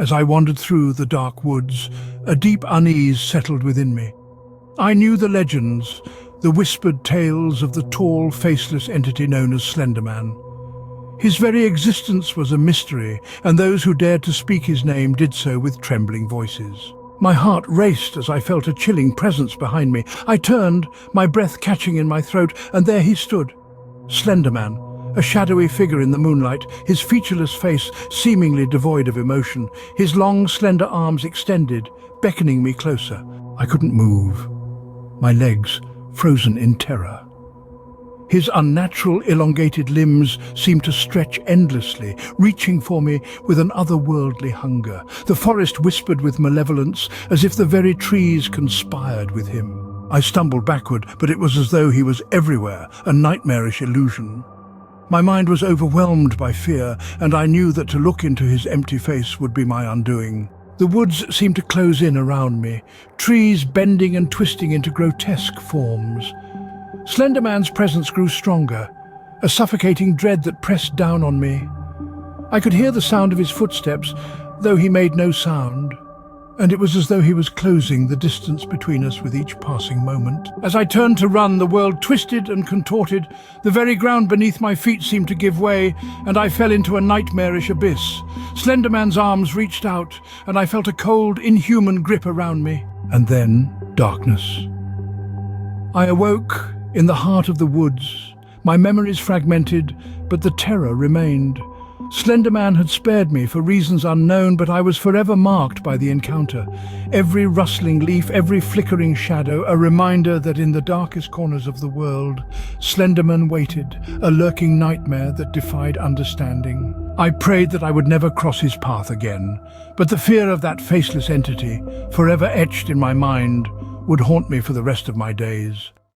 As I wandered through the dark woods, a deep unease settled within me. I knew the legends, the whispered tales of the tall, faceless entity known as Slenderman. His very existence was a mystery, and those who dared to speak his name did so with trembling voices. My heart raced as I felt a chilling presence behind me. I turned, my breath catching in my throat, and there he stood. Slenderman, a shadowy figure in the moonlight, his featureless face seemingly devoid of emotion, his long, slender arms extended, beckoning me closer. I couldn't move, my legs frozen in terror. His unnatural, elongated limbs seemed to stretch endlessly, reaching for me with an otherworldly hunger. The forest whispered with malevolence, as if the very trees conspired with him. I stumbled backward, but it was as though he was everywhere, a nightmarish illusion. My mind was overwhelmed by fear, and I knew that to look into his empty face would be my undoing. The woods seemed to close in around me, trees bending and twisting into grotesque forms. Slenderman's presence grew stronger, a suffocating dread that pressed down on me. I could hear the sound of his footsteps, though he made no sound, and it was as though he was closing the distance between us with each passing moment. As I turned to run, the world twisted and contorted. The very ground beneath my feet seemed to give way, and I fell into a nightmarish abyss. Slenderman's arms reached out, and I felt a cold, inhuman grip around me. And then, darkness. I awoke in the heart of the woods, my memories fragmented, but the terror remained. Slenderman had spared me for reasons unknown, but I was forever marked by the encounter. Every rustling leaf, every flickering shadow, a reminder that in the darkest corners of the world, Slenderman waited, a lurking nightmare that defied understanding. I prayed that I would never cross his path again, but the fear of that faceless entity, forever etched in my mind, would haunt me for the rest of my days.